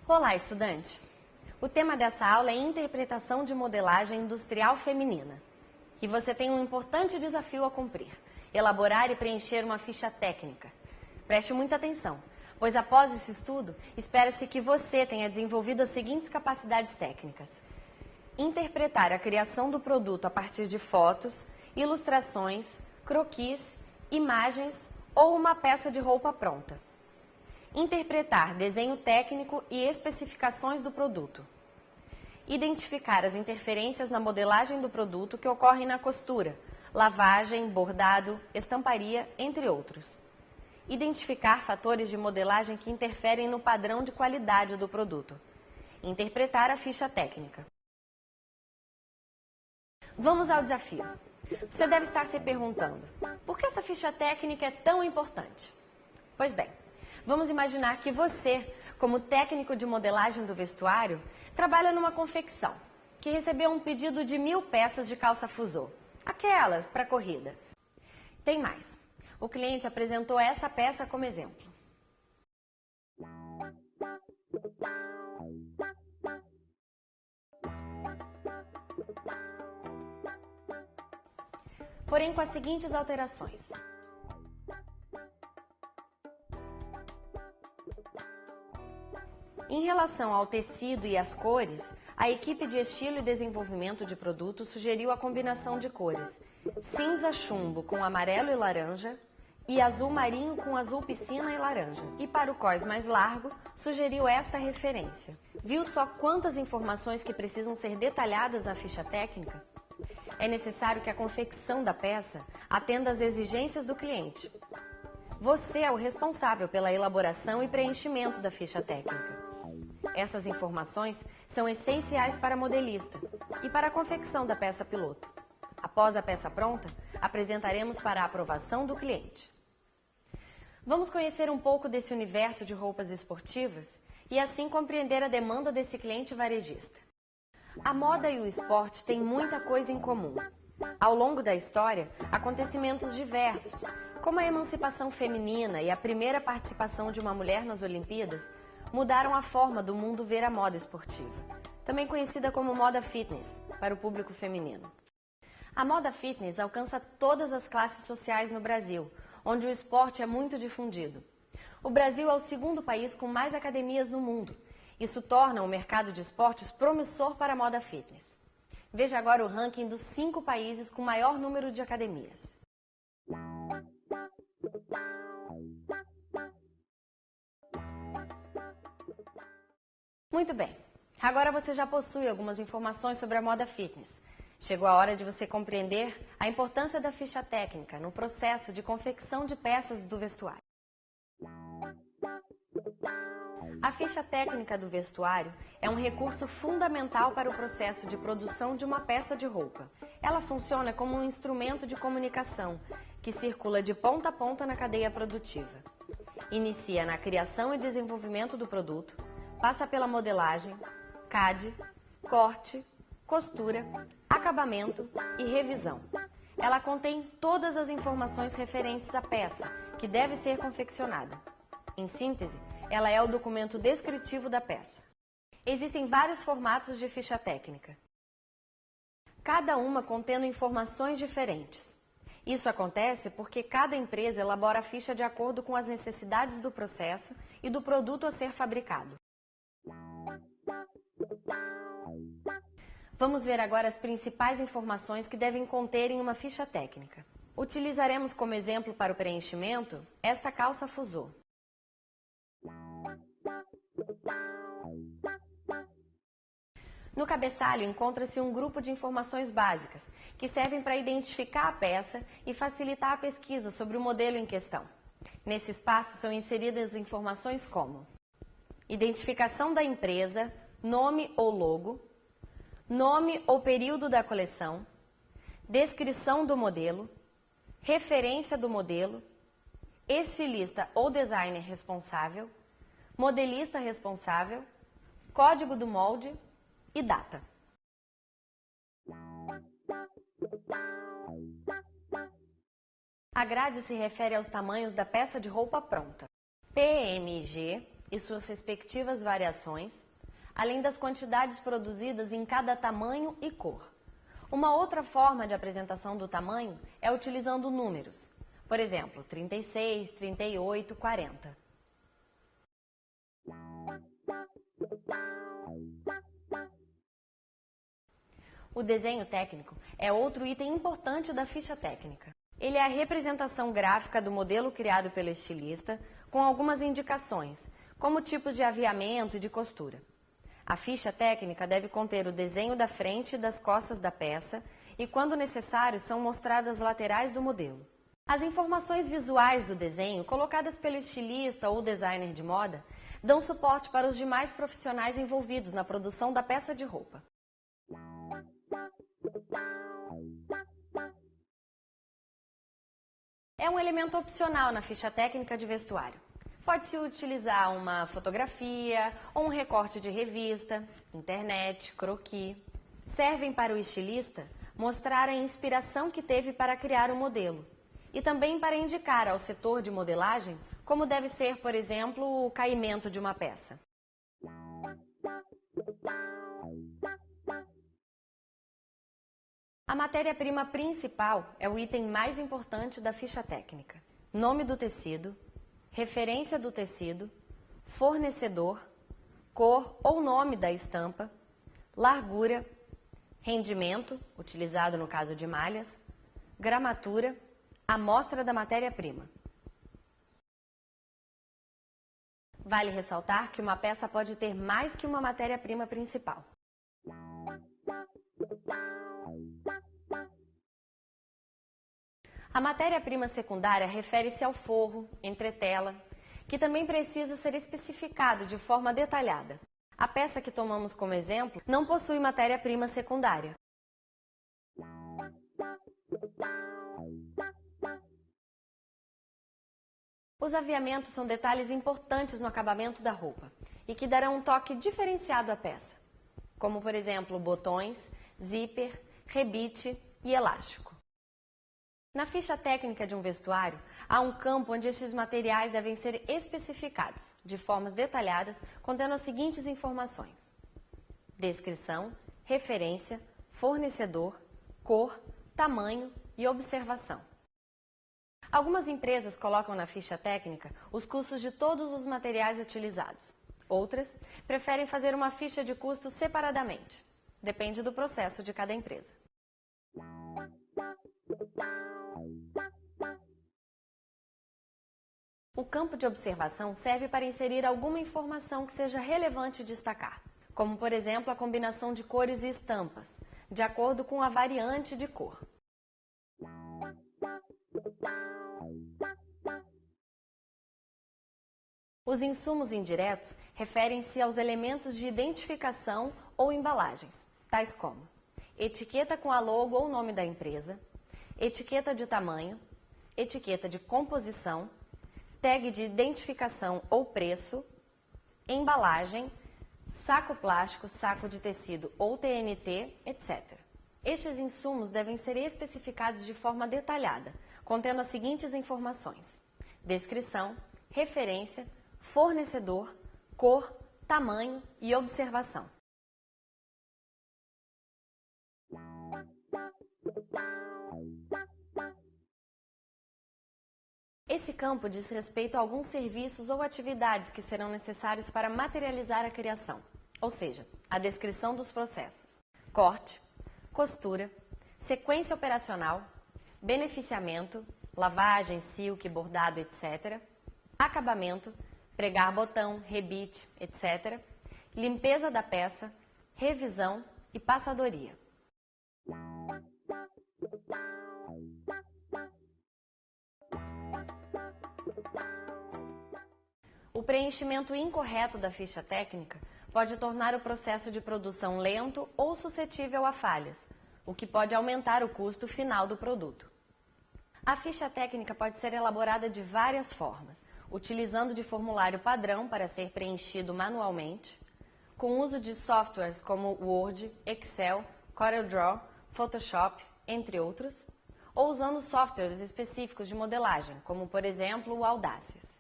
Olá, estudante! O tema dessa aula é Interpretação de Modelagem Industrial Feminina. E você tem um importante desafio a cumprir: elaborar e preencher uma ficha técnica. Preste muita atenção, pois após esse estudo, espera-se que você tenha desenvolvido as seguintes capacidades técnicas: interpretar a criação do produto a partir de fotos, ilustrações, croquis, imagens ou uma peça de roupa pronta. Interpretar desenho técnico e especificações do produto. Identificar as interferências na modelagem do produto que ocorrem na costura, lavagem, bordado, estamparia, entre outros. Identificar fatores de modelagem que interferem no padrão de qualidade do produto. Interpretar a ficha técnica. Vamos ao desafio. Você deve estar se perguntando: por que essa ficha técnica é tão importante? Pois bem, vamos imaginar que você, como técnico de modelagem do vestuário, trabalha numa confecção que recebeu um pedido de 1000 peças de calça fusô, aquelas para corrida. Tem mais. O cliente apresentou essa peça como exemplo. Porém, com as seguintes alterações. Em relação ao tecido e às cores, a equipe de estilo e desenvolvimento de produto sugeriu a combinação de cores cinza chumbo com amarelo e laranja e azul marinho com azul piscina e laranja. E para o cós mais largo, sugeriu esta referência. Viu só quantas informações que precisam ser detalhadas na ficha técnica? É necessário que a confecção da peça atenda às exigências do cliente. Você é o responsável pela elaboração e preenchimento da ficha técnica. Essas informações são essenciais para a modelista e para a confecção da peça piloto. Após a peça pronta, apresentaremos para a aprovação do cliente. Vamos conhecer um pouco desse universo de roupas esportivas e assim compreender a demanda desse cliente varejista. A moda e o esporte têm muita coisa em comum. Ao longo da história, acontecimentos diversos, como a emancipação feminina e a primeira participação de uma mulher nas Olimpíadas, mudaram a forma do mundo ver a moda esportiva, também conhecida como moda fitness, para o público feminino. A moda fitness alcança todas as classes sociais no Brasil, onde o esporte é muito difundido. O Brasil é o segundo país com mais academias no mundo. Isso torna o mercado de esportes promissor para a moda fitness. Veja agora o ranking dos 5 países com maior número de academias. Muito bem, agora você já possui algumas informações sobre a moda fitness. Chegou a hora de você compreender a importância da ficha técnica no processo de confecção de peças do vestuário. A ficha técnica do vestuário é um recurso fundamental para o processo de produção de uma peça de roupa. Ela funciona como um instrumento de comunicação que circula de ponta a ponta na cadeia produtiva. Inicia na criação e desenvolvimento do produto, passa pela modelagem, CAD, corte, costura, acabamento e revisão. Ela contém todas as informações referentes à peça, que deve ser confeccionada. Em síntese, ela é o documento descritivo da peça. Existem vários formatos de ficha técnica, cada uma contendo informações diferentes. Isso acontece porque cada empresa elabora a ficha de acordo com as necessidades do processo e do produto a ser fabricado. Vamos ver agora as principais informações que devem conter em uma ficha técnica. Utilizaremos como exemplo para o preenchimento esta calça fusô. No cabeçalho encontra-se um grupo de informações básicas que servem para identificar a peça e facilitar a pesquisa sobre o modelo em questão. Nesse espaço são inseridas informações como identificação da empresa, nome ou logo, nome ou período da coleção, descrição do modelo, referência do modelo, estilista ou designer responsável, modelista responsável, código do molde e data. A grade se refere aos tamanhos da peça de roupa pronta, PMG e suas respectivas variações, além das quantidades produzidas em cada tamanho e cor. Uma outra forma de apresentação do tamanho é utilizando números, por exemplo, 36, 38, 40. O desenho técnico é outro item importante da ficha técnica. Ele é a representação gráfica do modelo criado pelo estilista, com algumas indicações, como tipos de aviamento e de costura. A ficha técnica deve conter o desenho da frente e das costas da peça e, quando necessário, são mostradas as laterais do modelo. As informações visuais do desenho, colocadas pelo estilista ou designer de moda, dão suporte para os demais profissionais envolvidos na produção da peça de roupa. É um elemento opcional na ficha técnica de vestuário. Pode-se utilizar uma fotografia ou um recorte de revista, internet, croquis. Servem para o estilista mostrar a inspiração que teve para criar o modelo e também para indicar ao setor de modelagem como deve ser, por exemplo, o caimento de uma peça. A matéria-prima principal é o item mais importante da ficha técnica. Nome do tecido, referência do tecido, fornecedor, cor ou nome da estampa, largura, rendimento, utilizado no caso de malhas, gramatura, amostra da matéria-prima. Vale ressaltar que uma peça pode ter mais que uma matéria-prima principal. A matéria-prima secundária refere-se ao forro, entretela, que também precisa ser especificado de forma detalhada. A peça que tomamos como exemplo não possui matéria-prima secundária. Os aviamentos são detalhes importantes no acabamento da roupa e que darão um toque diferenciado à peça, como por exemplo botões, zíper, rebite e elástico. Na ficha técnica de um vestuário, há um campo onde estes materiais devem ser especificados, de formas detalhadas, contendo as seguintes informações: descrição, referência, fornecedor, cor, tamanho e observação. Algumas empresas colocam na ficha técnica os custos de todos os materiais utilizados. Outras preferem fazer uma ficha de custos separadamente. Depende do processo de cada empresa. O campo de observação serve para inserir alguma informação que seja relevante destacar, como por exemplo a combinação de cores e estampas, de acordo com a variante de cor. Os insumos indiretos referem-se aos elementos de identificação ou embalagens, tais como etiqueta com a logo ou nome da empresa, etiqueta de tamanho, etiqueta de composição, tag de identificação ou preço, embalagem, saco plástico, saco de tecido ou TNT, etc. Estes insumos devem ser especificados de forma detalhada, contendo as seguintes informações: descrição, referência, fornecedor, cor, tamanho e observação. Esse campo diz respeito a alguns serviços ou atividades que serão necessários para materializar a criação, ou seja, a descrição dos processos: corte, costura, sequência operacional, beneficiamento, lavagem, silk, bordado, etc., acabamento, pregar botão, rebite, etc., limpeza da peça, revisão e passadoria. O preenchimento incorreto da ficha técnica pode tornar o processo de produção lento ou suscetível a falhas, o que pode aumentar o custo final do produto. A ficha técnica pode ser elaborada de várias formas, utilizando de formulário padrão para ser preenchido manualmente, com uso de softwares como Word, Excel, CorelDRAW, Photoshop, entre outros, ou usando softwares específicos de modelagem, como por exemplo o Audacious.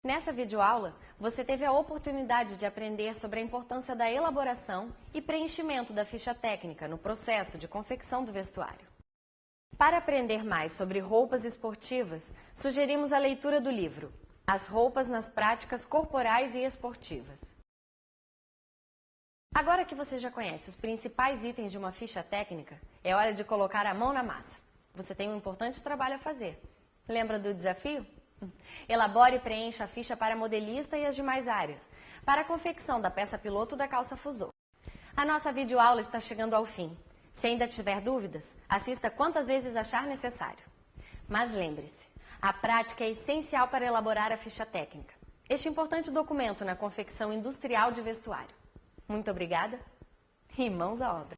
Nessa videoaula, você teve a oportunidade de aprender sobre a importância da elaboração e preenchimento da ficha técnica no processo de confecção do vestuário. Para aprender mais sobre roupas esportivas, sugerimos a leitura do livro As Roupas nas Práticas Corporais e Esportivas. Agora que você já conhece os principais itens de uma ficha técnica, é hora de colocar a mão na massa. Você tem um importante trabalho a fazer. Lembra do desafio? Elabore e preencha a ficha para modelista e as demais áreas, para a confecção da peça piloto da calça fusô. A nossa videoaula está chegando ao fim. Se ainda tiver dúvidas, assista quantas vezes achar necessário. Mas lembre-se, a prática é essencial para elaborar a ficha técnica, este importante documento na confecção industrial de vestuário. Muito obrigada e mãos à obra!